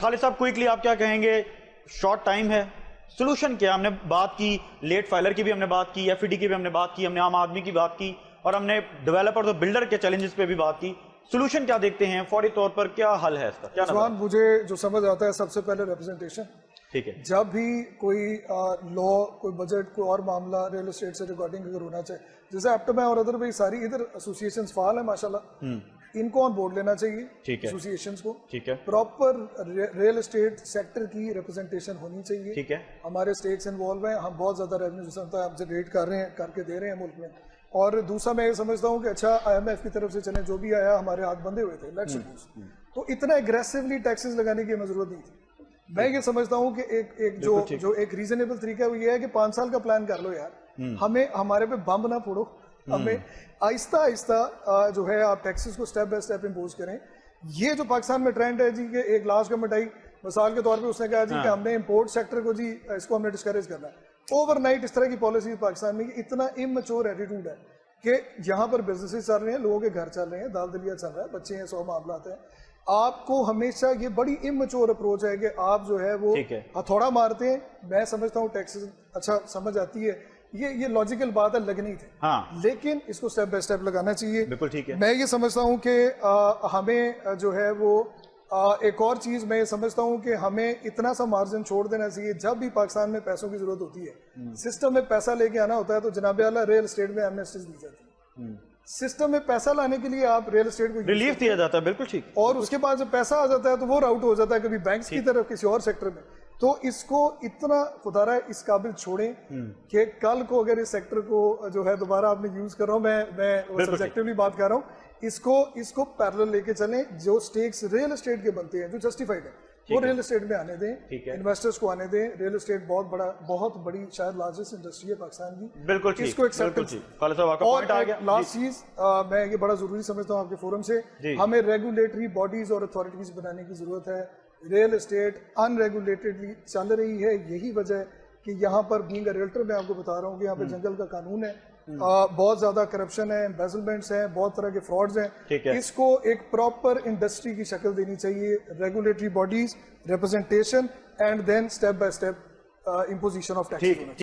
خالد صاحب کوئکلی آپ کیا کہیں گے؟ شارٹ ٹائم ہے، سولوشن کیا؟ ہم نے بات کی لیٹ فائلر کی بھی، ہم نے بات کی ایف ای ڈی کی بھی ہم نے بات کی، ہم نے عام آدمی کی بات کی، اور ہم نے ڈیولپر اور بلڈر کے چیلنجز پہ بھی بات کی. سولوشن کیا دیکھتے ہیں فوری طور پر؟ کیا حل ہے اس کا؟ کیا عثمان، مجھے جو سمجھ آتا ہے سب سے پہلے ریپرزنٹیشن. ٹھیک ہے، جب بھی کوئی لا، کوئی بجٹ، کوئی اور معاملہ ریل اسٹیٹ سے ریگارڈنگ اگر ہونا چاہے، جیسے ایپٹما اور ادر بھی ساری ادھر ایسوسیشنز فعال ہیں ماشاءاللہ، ان کو آن بورڈ لینا چاہیے. ٹھیک ہے، ایسوسیشنز کو ٹھیک ہے، پراپر ریل اسٹیٹ سیکٹر کی ریپرزنٹیشن ہونی چاہیے. ٹھیک ہے، ہمارے اسٹیٹس انوالو ہیں، ہم بہت زیادہ ریونیو جیسا ہوتا ہے ہم سے ریٹ کر رہے ہیں، کر کے دے رہے ہیں ملک میں. اور دوسرا میں یہ سمجھتا ہوں کہ اچھا آئی ایم ایف کی طرف سے چلیں، جو بھی آیا ہمارے ہاتھ بندھے ہوئے تھے، لیٹس سپوز، تو اتنا اگریسولی ٹیکسز لگانے کی ہمیں ضرورت نہیں تھی. میں یہ سمجھتا ہوں کہ ایک جو ایک ریزنیبل طریقہ ہے وہ یہ ہے کہ 5 سال کا پلان کر لو یار. ہمیں ہمارے پہ بمب نہ پھوڑو، ہمیں آہستہ آہستہ جو ہے آپ ٹیکسز کو سٹیپ بائی سٹیپ امپوز کریں. یہ جو پاکستان میں ٹرینڈ ہے جی کہ ایک لاش گورنمنٹ آئی، مثال کے طور پہ اس نے کہا جی کہ ہم نے امپورٹ سیکٹر کو جی اس کو ہم نے ڈسکریج کرنا ہے. اوور نائٹ اس طرح کی پالیسیز پاکستان میں اتنا امچور ایٹیٹیوڈ ہے کہ یہاں پر بزنسز چل رہے ہیں، لوگوں کے گھر چل رہے ہیں، دال دلیا چل رہا ہے، بچے ہیں، 100 معاملات ہیں. آپ کو ہمیشہ یہ بڑی امچور اپروچ ہے کہ آپ جو ہے وہ ہتھوڑا مارتے ہیں. میں سمجھتا ہوں ٹیکسز اچھا سمجھ آتی ہے، یہ لاجیکل بات ہے، لگنی تھی، لیکن اس کو سٹیپ بائی سٹیپ لگانا چاہیے. بالکل ٹھیک ہے. میں یہ سمجھتا ہوں کہ ہمیں جو ہے وہ ایک اور چیز میں یہ سمجھتا ہوں کہ ہمیں اتنا سا مارجن چھوڑ دینا چاہیے. جب بھی پاکستان میں پیسوں کی ضرورت ہوتی ہے، سسٹم میں پیسہ لے کے آنا ہوتا ہے، تو جناب اعلیٰ ریل اسٹیٹ میں ایمنیسٹیز دی جاتی ہے. سسٹم میں پیسہ لانے کے لیے آپ ریل اسٹیٹ کو ریلیف دیا جاتا ہے. بالکل ٹھیک. اور اس کے بعد جب پیسہ آ جاتا ہے تو وہ راؤٹ ہو جاتا ہے کبھی بینکس کی طرف، کسی اور سیکٹر میں. تو اس کو اتنا خدا رہا ہے اس قابل چھوڑیں کہ کل کو اگر اس سیکٹر کو جو ہے دوبارہ آپ نے یوز کر رہا ہوں، میں سبجیکٹیولی بات کر رہا ہوں، اس کو پیرلل لے کے چلیں. جو سٹیکس ریل اسٹیٹ کے بنتے ہیں جو جسٹیفائڈ ہیں وہ ریل اسٹیٹ میں آنے دیں، انویسٹرز کو آنے دیں. ریل اسٹیٹ بہت بڑی شاید لارجسٹ انڈسٹری ہے پاکستان کی. بالکل ٹھیک، اس کو ایکسیپٹ. اور لاسٹ چیز میں یہ بڑا ضروری سمجھتا ہوں آپ کے فورم سے، ہمیں ریگولیٹری باڈیز اور اتھارٹیز بنانے کی ضرورت ہے. ریل اسٹیٹ ان ریگولیٹڈلی چل رہی ہے. یہی وجہ ہے کہ یہاں پر بینگ اے ریلٹر میں آپ کو بتا رہا ہوں کہ یہاں پہ جنگل کا قانون ہے، بہت زیادہ کرپشن ہے، امبیزلمنٹس ہیں، بہت طرح کے فراڈز ہیں. اس کو ایک پراپر انڈسٹری کی شکل دینی چاہیے. Regulatory bodies, representation, and then step by step imposition of tax.